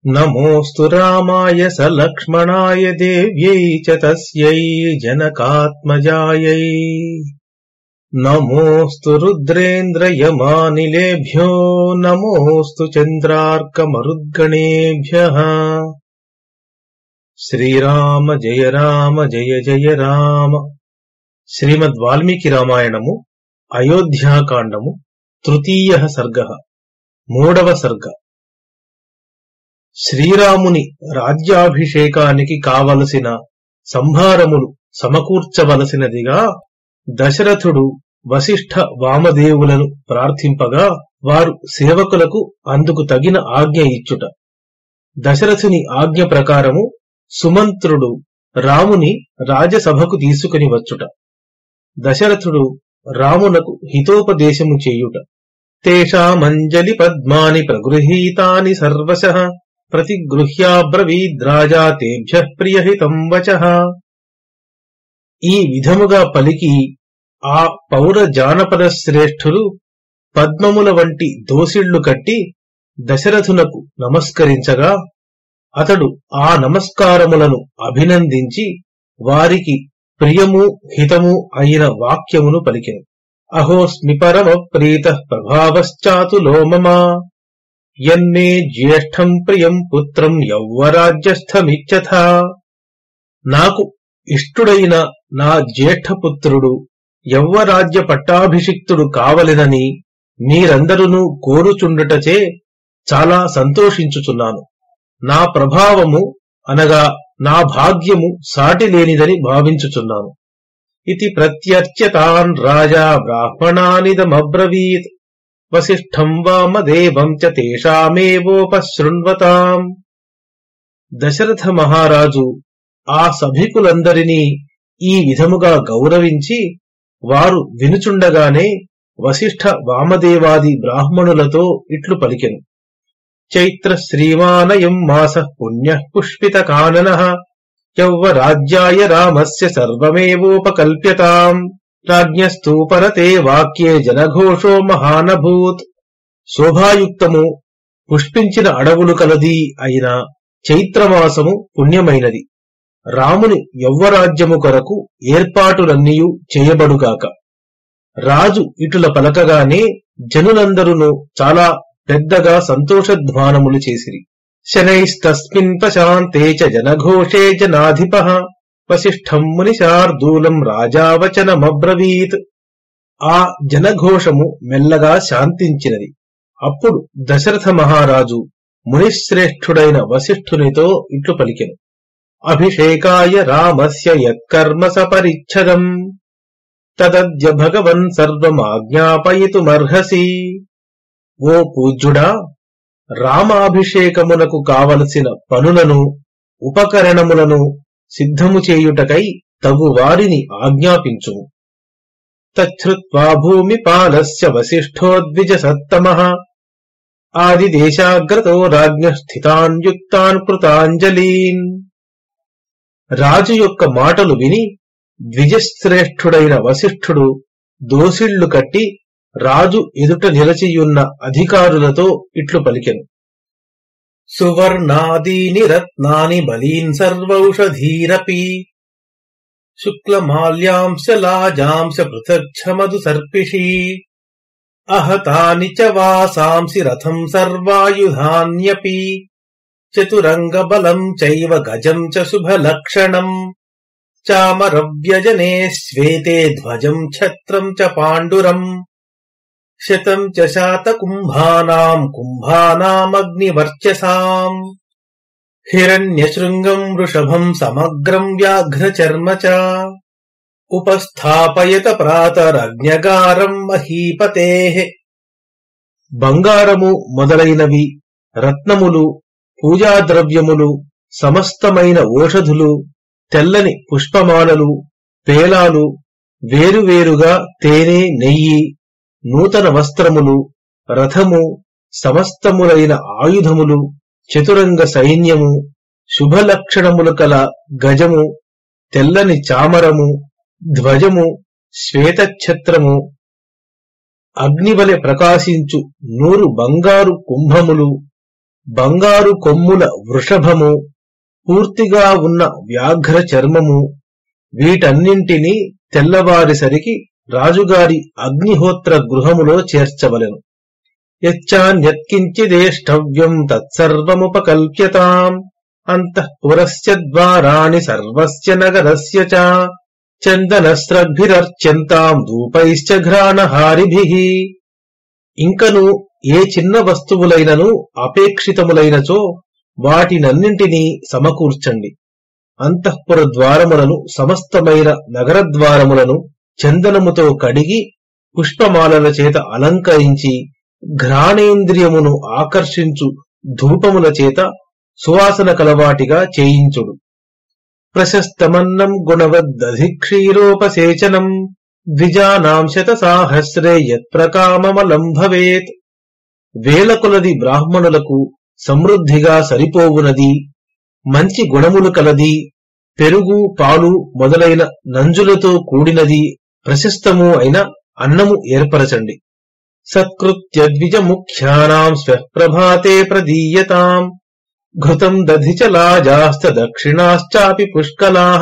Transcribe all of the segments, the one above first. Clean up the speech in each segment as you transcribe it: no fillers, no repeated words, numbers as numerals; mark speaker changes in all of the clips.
Speaker 1: నమోస్తు రామాయ సలక్ష్మణాయ దేవ్యై చ తస్యై జనకాత్మజాయై. నమోస్తు రుద్రేంద్రయమానిలేభ్యో నమోస్తు చంద్రార్కమరుద్గణేభ్యః. శ్రీరామ జయ రామ జయ జయ రామ. శ్రీమద్ వాల్మీకి రామాయణము అయోధ్యాకాండము తృతీయ సర్గ, మూడవ సర్గ. శ్రీరాముని రాజ్యాభిషేకానికి కావలసిన సంభారములు సమకూర్చవలసినదిగా దశరథుడు వశిష్ఠ వామదేవులను ప్రార్థింపగా వారు సేవకులకు అందుకు తగిన ఆజ్ఞ ఇచ్చుట. దశరథుని ఆజ్ఞ ప్రకారము సుమంత్రుడు రాముని రాజసభకు తీసుకుని వచ్చుట. దశరథుడు రామునకు హితోపదేశము చేయుట. తేషామంజలి పద్మాని ప్రగృహీతాని సర్వశః ప్రతిగృహ్యాబ్రవీద్రాజా తేభ్యః ప్రియహితం వచః. ఈ విధముగా పలికి ఆ పౌర జానపద శ్రేష్ఠులు పద్మముల వంటి దోసిళ్లు కట్టి దశరథునకు నమస్కరించగా అతడు ఆ నమస్కారములను అభినందించి వారికి ప్రియము హితము అయిన వాక్యమును పలికెను. అహోస్మి పరమ ప్రీతః ప్రభావశ్చాతులో మమ యన్మే జ్యేష్ఠం ప్రియం పుత్రం యౌవరాజ్యస్థమిచ్చథ. నాకు ఇష్టుడైన నా జ్యేష్ఠపుత్రుడు యౌవరాజ్య పట్టాభిషిక్తుడు కావలెనని మీరందరూ కోరుచుండుటచే చాలా సంతోషించుచున్నాను. నా ప్రభావము అనగా నా భాగ్యము సాటిలేనిదని భావించుచున్నాను. ఇతి ప్రత్యర్చ్యతాన్ రాజా బ్రాహ్మణానిదమబ్రవీత్ వసిష్ఠం వామదేవం చ తేషామేవోపశృణ్వతాం. దశరథ మహారాజు ఆ సభికులందరినీ ఈ విధముగా గౌరవించి వారు వినుచుండగానే వశిష్ఠ వామదేవాది బ్రాహ్మణులతో ఇట్లు పలికెను. చైత్ర శ్రీమానయం మాసః పుణ్యః పుష్పిత కాననః యౌవరాజ్యాయ రామస్య సర్వమేవోపకల్ప్యతాం. రాజ్ఞస్తు పరతే వాక్యే జనఘోషో మహానభూత్. శోభాయుక్తము పుష్పించిన అడవులు కలది అయిన చైత్రమాసము పుణ్యమైనది. రాముని యౌవరాజ్యము కొరకు ఏర్పాటులన్నీయు చేయబడుగాక. రాజు ఇటుల పలకగానే జనులందరూ చాలా పెద్దగా సంతోషధ్వానములు చేసిరి. శనైస్తస్మిన్ ప్రశాంతే చ జనఘోషే జనాధిపః వసిష్ఠం మునిశార్దూలం రాజావచనమబ్రవీత్. ఆ జనఘోషము మెల్లగా శాంతించినది. అప్పుడు దశరథ మహారాజు మునిశ్రేష్ఠుడైన వశిష్ఠునితో ఇట్లు పలికెను. అభిషేకాయ రామస్య యత్కర్మ సపరిచ్ఛదం తదద్య భగవన్ సర్వమాజ్ఞాపయితుమర్హసి. ఓ పూజ్యుడా, రామాభిషేకమునకు కావలసిన పనులను ఉపకరణములను సిద్ధము చేయుటకై తగు వారిని ఆజ్ఞాపించుము. తచ్ఛ్రుత్వా భూమిపాలస్య వసిష్ఠో ద్విజసత్తమః ఆదిదేశాగ్రతో రాజ్ఞః స్థితాన్ యుక్తాన్ కృతాంజలీన్. రాజు యొక్క మాటలు విని ద్విజశ్రేష్ఠుడైన వశిష్ఠుడు దోసిళ్లు కట్టి రాజు ఎదుట నిలచియున్న అధికారులతో ఇట్లు పలికెను. సువర్ణాదీని రత్నాని బలీన్ సర్వౌషధీరపి శుక్లమాల్యాంశ లాజాంశ పృథక్ష మధు సర్పిషీ అహతాని చ వాసాంసి రథం సర్వాయుధాన్యపి చతురంగ బలం చైవ గజం చ శుభలక్షణం చామరవ్యజనే శ్వేతే ధ్వజం ఛత్రం చ పాండురం శతం చ శాతకుంభానాం కుంభానామగ్నివర్చసాం హిరణ్యశృంగం వృషభం సమగ్రం వ్యాఘ్రచర్మ చ ఉపస్థాపయత ప్రాతరజ్ఞగారం మహీపతేః. బంగారము మొదలైనవి, రత్నములు, పూజాద్రవ్యములు, సమస్తమైన ఓషధులు, తెల్లని పుష్పమాలలు, పేలాలు, వేరువేరుగా తేనె, నెయ్యి, నూతన వస్త్రములు, రథము, సమస్తములైన ఆయుధములు, చతురంగ సైన్యము, శుభలక్షణములు కల గజము, తెల్లని చామరము, ధ్వజము, శ్వేతఛత్రము, అగ్నివలె ప్రకాశించు 100 బంగారు కుంభములు, బంగారు కొమ్ముల వృషభము, పూర్తిగా ఉన్న వ్యాఘ్ర చర్మము, వీటన్నింటినీ తెల్లవారిసరికి రాజుగారి అగ్నిహోత్ర గృహములో చేర్చవలెను. యచ్చాన్యత్కించిదేష్టవ్యం తత్సర్వముపకల్ప్యతాం అంతఃపురస్య ద్వారాణి సర్వస్య నగరస్య చ చందనస్రగ్భిరర్చ్యంతాం ధూపైశ్చ ఘ్రాణహారిభిః. ఇంకను ఏ చిన్న వస్తువులైనను అపేక్షితములైనచో వాటినన్నింటినీ సమకూర్చండి. అంతఃపుర ద్వారములను సమస్తమైన నగరద్వారములను చందనముతో కడిగి పుష్పమాలల చేత అలంకరించి ఘ్రాణేంద్రియమును ఆకర్షించు ధూపముల చేత సువాసన కలవాటిగా చేయించుడు. ప్రశస్తమన్నం గుణవద్దధిక్షీరోపసేచనం ద్విజానాం శతసాహస్రే యత్ప్రకామమలం భవేత్. వేల కొలది బ్రాహ్మణులకు సమృద్ధిగా సరిపోవునది, మంచి గుణములు కలది, పెరుగు పాలు మొదలైన నంజులతో కూడినది ప్రశస్తము అయిన అన్నము ఏర్పరచండి. సత్కృత్య ద్విజముఖ్యానాం స్వప్రభాతే ప్రదీయతాం ఘృతం దధిచలాజాశ్చ దక్షిణాశ్చాపి పుష్కలాః.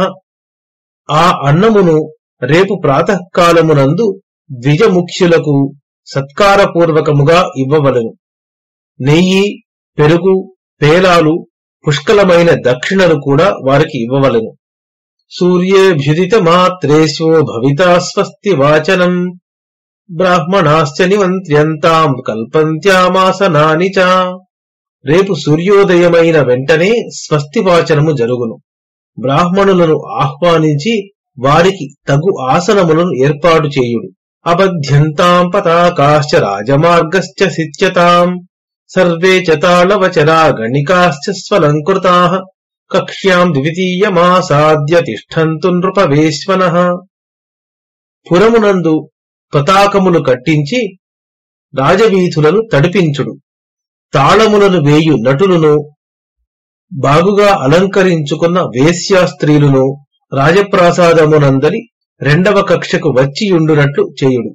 Speaker 1: ఆ అన్నమును రేపు ప్రాతఃకాలమునందు ద్విజముఖ్యులకు సత్కారపూర్వకముగా ఇవ్వవలెను. నెయ్యి, పెరుగు, పేలాలు, పుష్కలమైన దక్షిణలు కూడా వారికి ఇవ్వవలెను. సూర్యేభ్యుదిత మాత్రేశో భవితా స్వస్తి వాచనం బ్రాహ్మణాశ్చ నిమంత్ర్యంతాం కల్పంత్యామాసనాని చ. రేపు సూర్యోదయమైన వెంటనే స్వస్తి వాచనము జరుగును. బ్రాహ్మణులను ఆహ్వానించి వారికి తగు ఆసనములను ఏర్పాటు చేయుడు. అబధ్యంతాం పతాకాశ్చ రాజమార్గశ్చ సిచ్యతాం సర్వే చ తాళవచరా గణికాశ్చ స్వలంకృతాః కక్ష్యాం ద్వితీయమాసాద్య తిష్టంతు నృపవేశ్వనః. పురమునందు పతాకములు కట్టించి రాజవీధులను తడిపించుడు. తాళములను వేయు నటులను, బాగుగా అలంకరించుకున్న వేశ్యాస్త్రీలను రాజప్రాసాదమునందరి రెండవ కక్షకు వచ్చియుండునట్లు చేయుడు.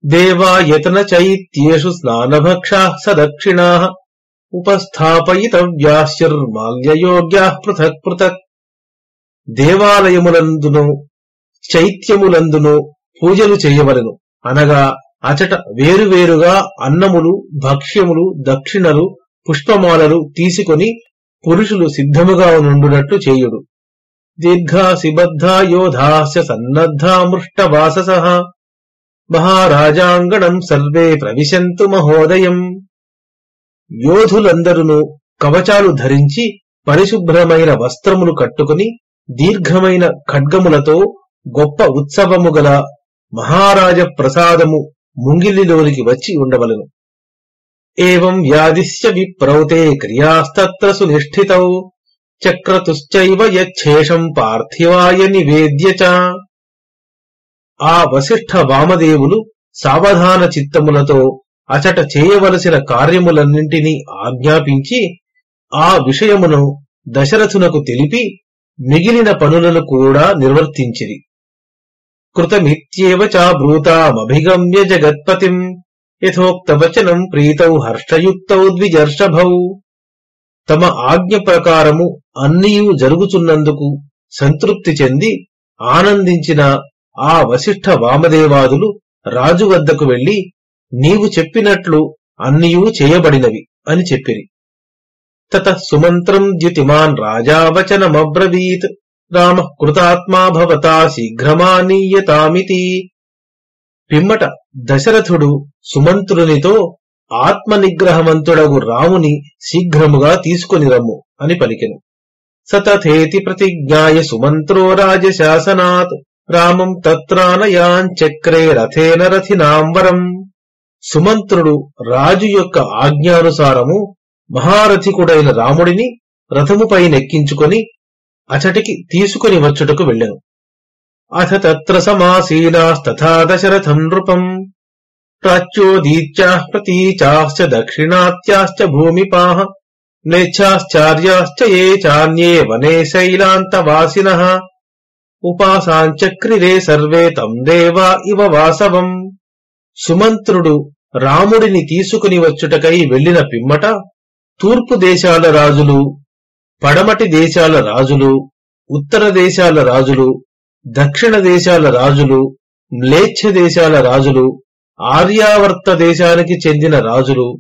Speaker 1: దేవాయతన చైత్యేషు స్నానభక్షాః సదక్షిణాః ఉపస్థాపయితవ్యాశ్చిర్మాల్యయోగ్యాః పృథక్ పృథక్. దేవాలయములందును చైత్యములందును పూజలు చేయవలెను. అనగా అచట వేరువేరుగా అన్నములు, భక్ష్యములు, దక్షిణలు, పుష్పమాలలు తీసుకొని పురుషులు సిద్ధముగా నుండునట్లు చేయుడు. దీర్ఘాసిబద్ధా యోధాస్య సన్నద్ధా మృష్టవాససః మహారాజాంగణం సర్వే ప్రవిశంతు మహోదయం. యోధులందరును కవచాలు ధరించి పరిశుభ్రమైన వస్త్రములు కట్టుకుని దీర్ఘమైన ఖడ్గములతో గొప్ప ఉత్సవము గల మహారాజ ప్రసాదము ముంగిలిలోనికి వచ్చి ఉండవలెను. ఏవం వ్యాధిశ్చ విప్రౌతే క్రియాస్తత్ర సునిష్ఠితౌ చక్రతుశ్చైవ యచ్ఛేషం పార్థివాయ నివేద్య చ. ఆ వశిష్ఠ వామదేవులు సావధాన చిత్తములతో అచట చేయవలసిన కార్యములన్నింటినీ ఆజ్ఞాపించి ఆ విషయమును దశరథునకు తెలిపి మిగిలిన పనులను కూడా నిర్వర్తించిరి. కృతమిత్యేవ చాబ్రూతామభిగమ్య జగత్పతిం యథోక్తవచనం ప్రీతౌ హర్షయుక్తౌ ద్విజర్షభౌ. తమ ఆజ్ఞ ప్రకారము అన్నియూ జరుగుచున్నందుకు సంతృప్తి చెంది ఆనందించిన ఆ వశిష్ఠ వామదేవాదులు రాజు వద్దకు వెళ్లి నీవు చెప్పినట్లు అన్నియూ చేయబడినవి అని చెప్పిరి. తతః సుమంత్రం ద్యుతిమాన్ రాజా వచనమబ్రవీత్ రామః కృతాత్మా భవతా శీఘ్రమానీయతామితి. పిమ్మట దశరథుడు సుమంత్రునితో ఆత్మనిగ్రహవంతుడగు రాముని శీఘ్రముగా తీసుకొని రమ్ము అని పలికెను. సతథేతి ప్రతిజ్ఞాయ సుమంత్రో రాజశాసనాత్ రామం తత్రానయాంచక్రే రథేన రథినాంబరం. సుమంత్రుడు రాజు యొక్క ఆజ్ఞానుసారము మహారథికుడైన రాముడిని రథముపై నెక్కించుకొని అచటికి తీసుకుని వచ్చుటకు వెళ్ళెను. అథ తత్ర సమాసీనాస్తథా దశరథం నృపం ప్రాచ్యోదీత్యాః ప్రతీచాశ్చ దక్షిణాత్యాశ్చ భూమిపాః మ్లేచ్ఛాశ్చార్యాశ్చ ఏ చాన్యే వనే శైలాంతవాసినః ఉపాసాంచక్రిరే సర్వే తం దేవా ఇవ వాసవం. సుమంత్రుడు రాముడిని తీసుకుని వచ్చుటకై వెళ్లిన పిమ్మట తూర్పు దేశాల రాజులు, పడమటి దేశాల రాజులు, ఉత్తర దేశాల రాజులు, దక్షిణ దేశాల రాజులు, మ్లేచ్ఛ దేశాల రాజులు, ఆర్యావర్త దేశానికి చెందిన రాజులు,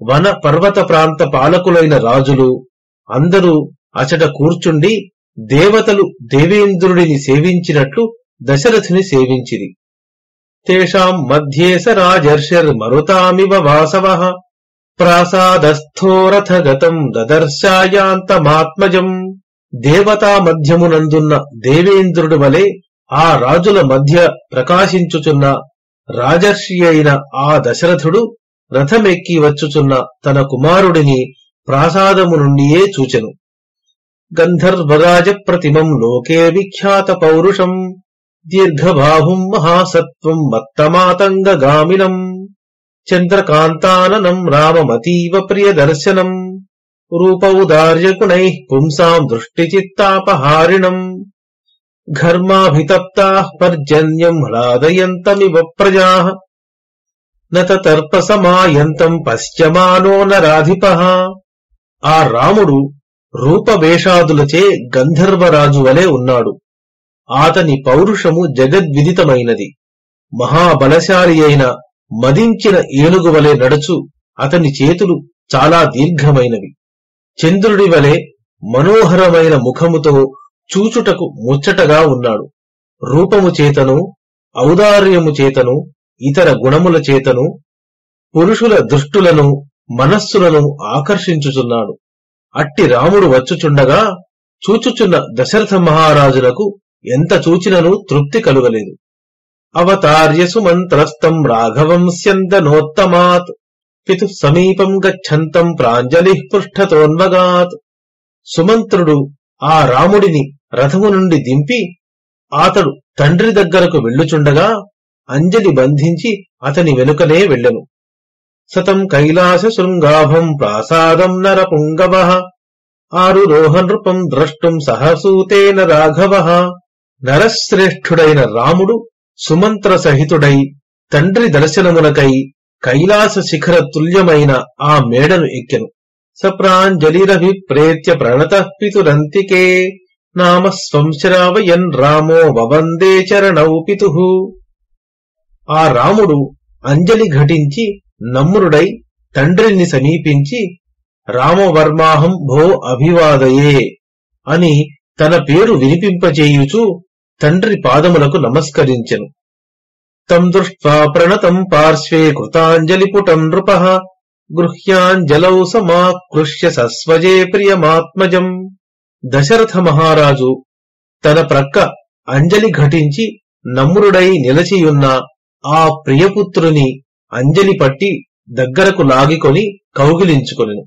Speaker 1: వన పర్వత ప్రాంత పాలకులైన రాజులు అందరూ అచట కూర్చుండి దేవతలు దేవేంద్రుడిని సేవించినట్లు దశరథుని సేవించిరి. తేషాం మధ్యే స రాజర్షిర్మరుతామివ వాసవః ప్రాసాదస్థో రథగతం దదర్శాయాంతమాత్మజం. దేవతా మధ్యమునందున్న దేవేంద్రుడి వలె ఆ రాజుల మధ్య ప్రకాశించుచున్న రాజర్షి అయిన ఆ దశరథుడు రథమెక్కి వచ్చుచున్న తన కుమారుడిని ప్రాసాదము నుండియే చూచెను. గంధర్వరాజ ప్రతిమం లోకే విఖ్యాత పౌరుషం దీర్ఘబాహుం మహాసత్వం మత్తమాతంగగామినం చంద్రకాంతాననం రామమతీవ ప్రియదర్శనం రూపౌదార్యగుణైః పుంసాం దృష్టిచిత్తాపహారిణం ఘర్మాభితప్తాః పర్జన్యం హ్లాదయంతమివ ప్రజాః నతర్పసమాయంతం పశ్యమానో నరాధిపః. ఆ రాముడు రూపవేషాదులచే గంధర్వరాజు వలె ఉన్నాడు. అతని పౌరుషము జగద్విదితమైనది. మహాబలశాలి అయిన మదించిన ఏనుగు వలె నడుచు అతని చేతులు చాలా దీర్ఘమైనవి. చంద్రుడి వలె మనోహరమైన ముఖముతో చూచుటకు ముచ్చటగా ఉన్నాడు. రూపము చేతను, ఔదార్యము చేతను, ఇతర గుణముల చేతను పురుషుల దృష్టులను మనస్సులను ఆకర్షించుచున్నాడు. అట్టి రాముడు వచ్చుచుండగా చూచుచున్న దశరథ మహారాజులకు ఎంత చూచినను తృప్తి కలుగలేదు. అవతార్య సుమంత్రస్తం రాఘవం స్యందనోత్తమాత్ పితు సమీపం గచ్చంతం ప్రాంజలి పృష్ఠతోన్వగాత్. సుమంత్రుడు ఆ రాముడిని రథము నుండి దింపి అతడు తండ్రి దగ్గరకు వెళ్ళుచుండగా అంజలి బంధించి అతని వెనుకనే వెళ్ళెను. సతం కైలాస శృంగాభం ప్రాసాదం నరపుంగవః ఆరురోహ నృపం ద్రష్టుం సహసూతేన రాఘవః. నరశ్రేష్ఠుడైన రాముడు సుమంత్ర సహితుడై తండ్రి దర్శనమునకై కైలాస శిఖర తుల్యమైన ఆ మేడను ఎక్కెను. సప్రాంజలిరభిప్రేత్య ప్రణతః పితురంతికే నామ స్వం శ్రావయన్ రామో వవందే చరణౌ పితుః. ఆ రాముడు అంజలి ఘటించి నమ్రుడై తండ్రిని సమీపించి రామవర్మాహం భో అభివాదయే అని తన పేరు వినిపింపచేయుచు తండ్రి పాదములకు నమస్కరించెను. తం దృష్ట్వా ప్రణతం పార్శ్వే కృతాంజలిపుటం నృపః గృహ్యాంజలౌ సమాకృష్య సస్వజే ప్రియమాత్మజం. దశరథ మహారాజు తన ప్రక్క అంజలి ఘటించి నమ్రుడై నిలచియున్న ఆ ప్రియపుత్రుని అంజలి పట్టి దగ్గరకు లాగికొని కౌగిలించుకొనెను.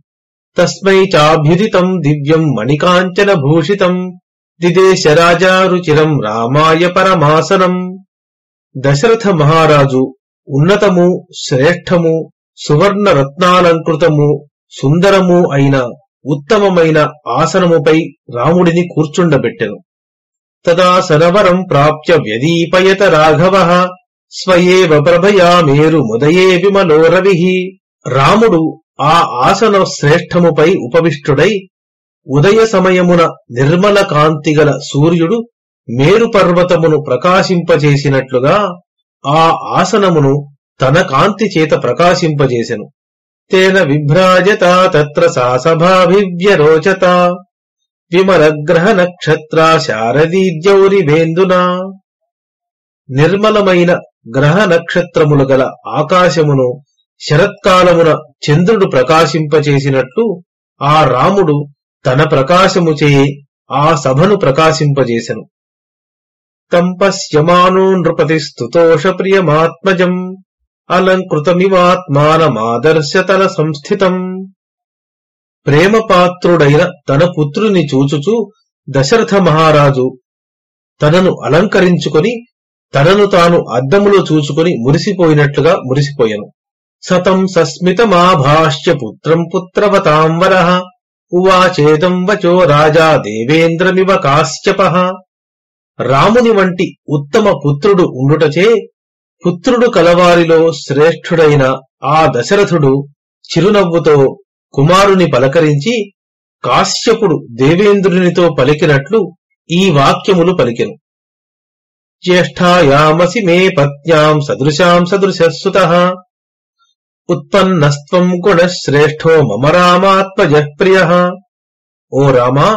Speaker 1: తస్మై చాభ్యుదితం దివ్యం మణికాంచన భూషితం దిదేశ రాజారుచిరం రామాయ పరమాసనం. దశరథ మహారాజు ఉన్నతము, శ్రేష్టము, సువర్ణ రత్నాలంకృతము, సుందరము అయిన ఉత్తమమైన ఆసనముపై రాముడిని కూర్చుండబెట్టెను. తదా సనవరం ప్రాప్య వ్యదీపయత రాఘవః స్వయేవ ప్రభయా మేరు ముదయే విమలోరవిః. రాముడు ఆ ఆసన శ్రేష్టముపై ఉపవిష్టుడై ఉదయ సమయమున నిర్మల కాంతిగల సూర్యుడు మేరు పర్వతమును ప్రకాశింపజేసినట్లుగా ఆ ఆసనమును తన కాంతి చేత ప్రకాశింపజేసెను. తేన విభ్రాజత తత్ర సా సభాభివ్యరోచత విమలగ్రహ నక్షత్ర శారదీద్యౌరివేందునా. నిర్మలమైన గ్రహ నక్షత్రములు గల ఆకాశమును శరత్కాలమున చంద్రుడు ప్రకాశింపచేసినట్లు ఆ రాముడు తన ప్రకాశముచే ఆ సభను ప్రకాశింపజేసెను. తం పశ్యమానో నృపతి స్తుతోష ప్రియమాత్మజం అలంకృతమివాత్మానమాదర్శతల సంస్థితం. ప్రేమపాత్రుడైన తన పుత్రుని చూచుచూ దశరథ మహారాజు తనను అలంకరించుకొని తనను తాను అద్దములో చూచుకొని మురిసిపోయినట్లుగా మురిసిపోయెను. సతం సస్మితమాభాష్య పుత్రం పుత్రవతాంవరః ఉవాచేదం వచో రాజా దేవేంద్రమివ కాశ్యపః. రాముని వంటి ఉత్తమ పుత్రుడు ఉండుటచే పుత్రుడు కలవారిలో శ్రేష్ఠుడైన ఆ దశరథుడు చిరునవ్వుతో కుమారుని పలకరించి కాశ్యపుడు దేవేంద్రునితో పలికినట్లు ఈ వాక్యములు పలికెను. జ్యేష్ఠాయామసి మే పత్న్యాం సదృశాం సదృశస్సుతః ఉత్పన్నస్త్వం గుణశ్రేష్ఠో మమ రామాత్మజః ప్రియః. ఓ రామా,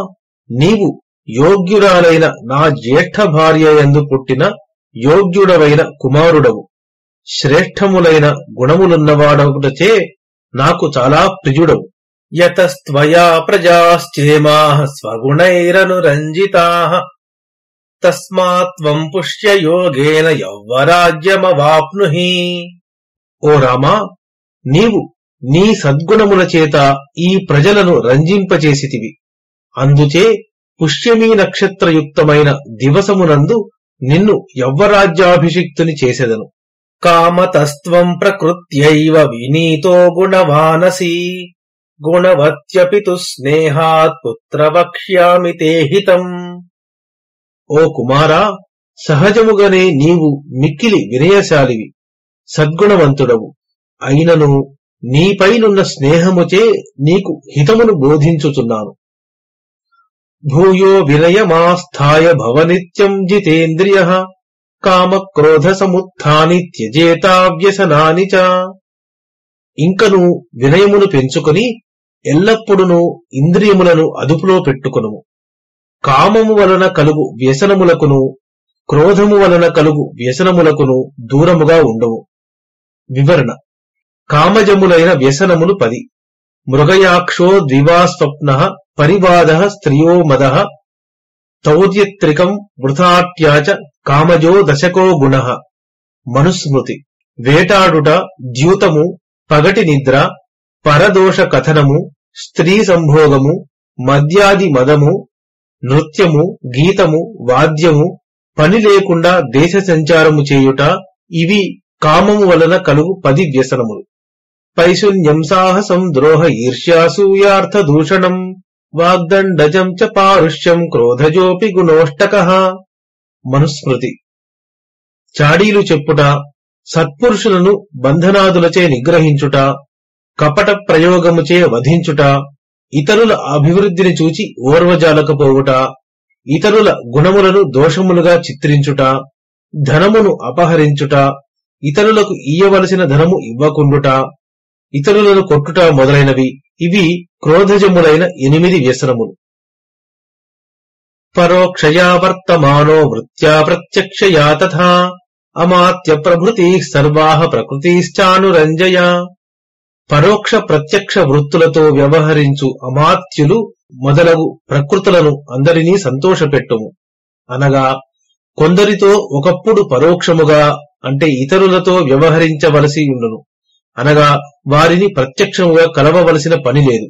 Speaker 1: నీవు యోగ్యురాలైన నా జ్యేష్ఠ భార్యయందు పుట్టిన యోగ్యుడవైన కుమారుడవు. శ్రేష్టములైన గుణములున్నవాడవుటచే నాకు చాలా ప్రియుడవు. యతస్త్వయా ప్రజాశ్చేమాః స్వగుణైరనురంజితాః తస్మాత్త్వం పుష్యయోగేన యవ్వరాజ్యమవాప్నుహి. ఓ రామా, నీవు నీ సద్గుణముల చేత ఈ ప్రజలను రంజింపచేసితివి. అందుచే పుష్యమీ నక్షత్రయుక్తమైన దివసమునందు నిన్ను యవ్వరాజ్యాభిషిక్తుని చేసెదను. కామతస్త్వం ప్రకృత్యైవ వినీతో గుణవానసి గుణవత్యపి తు స్నేహాత్ పుత్ర వక్ష్యామి తే హితం. ఓ కుమారా, సహజముగానే నీవు మిక్కిలి వినయశాలివి, సద్గుణవంతుడవు. అయినను నీపైనున్న స్నేహముచే నీకు హితమును బోధించుచున్నాను. భూయో వినయమాస్థాయ భవనిత్యం జితేంద్రియః కామక్రోధ సముత్థాని త్యజేతావ్యసనాని చ. ఇంకను వినయమును పెంచుకొని ఎల్లప్పుడూ ఇంద్రియములను అదుపులో పెట్టుకొనుము. కామము వలన కలుగు వ్యసనములకును క్రోధము వలన కలుగు వ్యసనములకును దూరముగా ఉండవు. వివరణ: కామజములైన వ్యసనములు 10. మృగయాక్షో ద్వివాస్వప్నః పరివాదః స్త్రియో మదః తౌర్యత్రికం వృథాట్యాచ కామజో దశకో గుణః. మనుస్మృతి: వేటాడుట, ద్యూతము, పగటి నిద్ర, పరదోష కథనము, స్త్రీ సంభోగము, మద్యాది మదము, నృత్యము, గీతము, వాద్యము, పని లేకుండా దేశ సంచారము చేయుట, ఇవి కామము వలన కలుగు 10 వ్యసనములు. పైశూన్యం సాహసం ద్రోహ ఈర్ష్యాసూయార్థ దూషణం వాగ్దండజం చ పారుష్యం క్రోధజోపి గుణోష్టకః. మనుస్మృతి: చాడీలు చెప్పుట, సత్పురుషులను బంధనాదులచే నిగ్రహించుట, కపట ప్రయోగముచే వధించుట, ఇతరుల అభివృద్ధిని చూచి ఓర్వజాలకపోవుట, ఇతరుల గుణములను దోషములుగా చిత్రించుట, ధనమును అపహరించుట, ఇతరులకు ఇయ్యవలసిన ధనము ఇవ్వకుండుట, ఇతరులను కొట్టుట మొదలైనవి ఇవి క్రోధజములైన 8 వ్యసనములు. పరోక్షయా వర్తమానో వృత్యా ప్రత్యక్షయా తథా అమాత్య ప్రభృతి సర్వాః ప్రకృతిశ్చానురంజయ. పరోక్ష ప్రత్యక్ష వృత్తులతో వ్యవహరించు అమాత్యులు మొదలగు ప్రకృతులను అందరినీ సంతోషపెట్టుము. అనగా కొందరితో ఒకప్పుడు పరోక్షముగా అంటే ఇతరులతో వ్యవహరించవలసి ఉండును, అనగా వారిని ప్రత్యక్షముగా కలవవలసిన పని లేదు.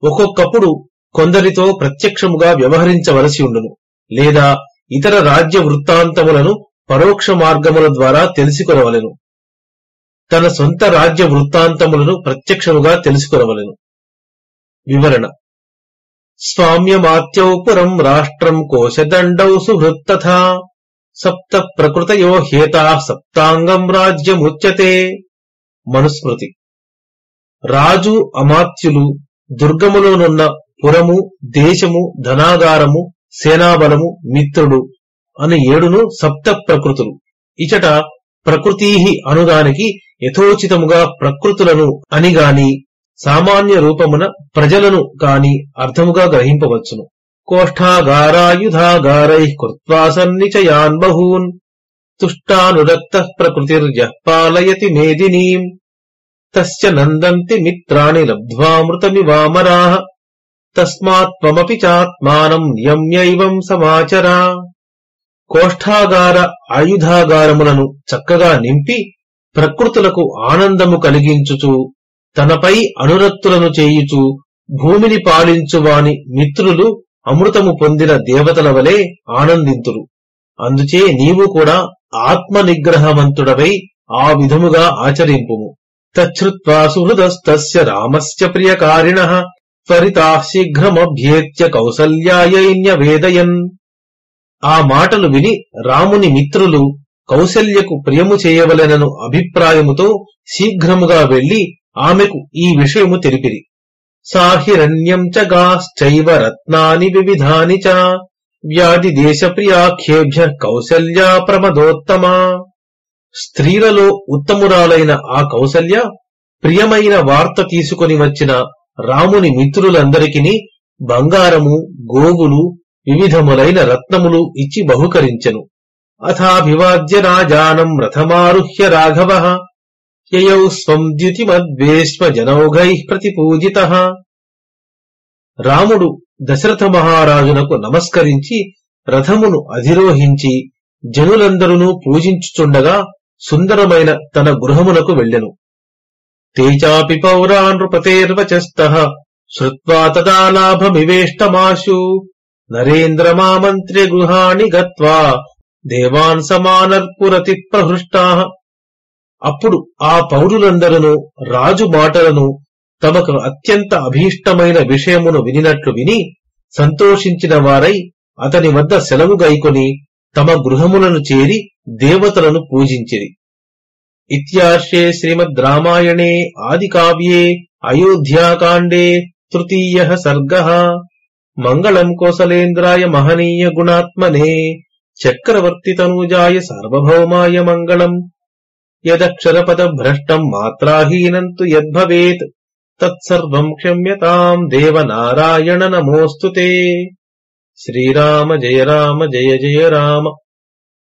Speaker 1: ఒక్కొక్కప్పుడు కొందరితో ప్రత్యక్షముగా వ్యవహరించవలసి ఉండును, లేదా ఇతర రాజ్య వృత్తాంతములను పరోక్ష మార్గముల ద్వారా తెలుసుకొనవలెను. తన సొంత రాజ్య వృత్తాంతములను ప్రత్యక్షముగా తెలుసుకొనవలెను. వివరణ: స్వామ్యమాత్యౌ పురం రాష్ట్రం కోశదండౌ సుహృత్తథా సప్త ప్రకృతయో హేతాః సప్తాంగం రాజ్యముచ్యతే. మనుస్మృతి: రాజు, అమాత్యులు, దుర్గములోనున్న పురము, దేశము, ధనాగారము, సేనాబలము, మిత్రుడు అను 7 సప్త ప్రకృతులు. ఇచట ప్రకృతీహి అనుదానికి యథోచితముగా ప్రకృతులను అని గాని సామాన్య రూపమున ప్రజలను కాని అర్థముగా గ్రహింపవచ్చును. కోష్ఠాగారాయుధాగారైః కృత్వా సన్నిచయాన్ బహూన్ తుష్టానురక్తః ప్రకృతిర్యః పాలయతి మేదినీం తస్య నందంతి మిత్రాణి లబ్ధ్వామృతమివామరాః తస్మాత్ త్వమపి చాత్మానం నియమ్యైవం సమాచర. కోష్ఠాగార ఆయుధాగారములను చక్కగా నింపి ప్రకృతులకు ఆనందము కలిగించుచు తనపై అనురక్తులను చేయుచు భూమిని పాలించువాని మిత్రులు అమృతము పొందిన దేవతల వలె ఆనందింతురు. అందుచే నీవు కూడా ఆత్మ నిగ్రహవంతుడవై ఆ విధముగా ఆచరింపుము. తచ్ఛ్రుత్వా సుహృదస్తస్య రామస్య ప్రియకారిణః త్వరితాః శీఘ్రమభ్యేత్య కౌసల్యాయైన్యవేదయన్. ఆ మాటలు విని రాముని మిత్రులు కౌసల్యకు ప్రియము చేయవలెనను అభిప్రాయముతో శీఘ్రముగా వెళ్లి ఆమెకు ఈ విషయము తెలిపిరి. సాహిరణ్యం చ గాశ్చైవ రత్నాని వివిధాని చ వ్యాధిదేశప్రియాఖ్యేభ్య కౌసల్యా ప్రమదోత్తమా. స్త్రీలలో ఉత్తమురాలైన ఆ కౌసల్య ప్రియమైన వార్త తీసుకొని వచ్చిన రాముని మిత్రులందరికీ బంగారము, గోవులు, వివిధములైన రత్నములు ఇచ్చి బహుకరించెను. అథాభివాద్య రాజానం రథమారుహ్య రాఘవః యయౌ స్వం ద్యుతిమద్వేష్మ జనౌఘైః ప్రతిపూజితః. రాముడు దశరథ మహారాజునకు నమస్కరించి రథమును అధిరోహించి జనులందరూ పూజించుచుండగా సుందరమైన తన గృహమునకు వెళ్ళెను. తేచాపి పౌరా నృపతేర్వచస్తః శ్రుత్వా తదా లాభమివేష్టమాశు నరేంద్రమామంత్ర్య గృహాణి గత్వా దేవాన్ సమానర్పురతి ప్రహృష్టాః. అప్పుడు ఆ పౌరులందరూ రాజు మాటలను తమకు అత్యంత అభీష్టమైన విషయమును వినినట్లు విని సంతోషించిన వారై అతని వద్ద సెలవు గైకొని తమ గృహములను చేరి దేవతలను పూజించిరి. ఇత్యార్షే శ్రీమద్ రామాయణే ఆదికావ్యే అయోధ్యాకాండే తృతీయః సర్గః. మంగళం కోసలేంద్రాయ మహనీయ గుణాత్మనే చక్రవర్తి తనూజాయ సార్వభౌమాయ మంగళం. యదక్షరపదభ్రష్టం మాత్రాహీనం తు యద్భవేత్ తత్సర్వం క్షమ్యతాం దేవనారాయణ నమోస్తుతే. శ్రీరామ జయ రామ జయ జయ రామ.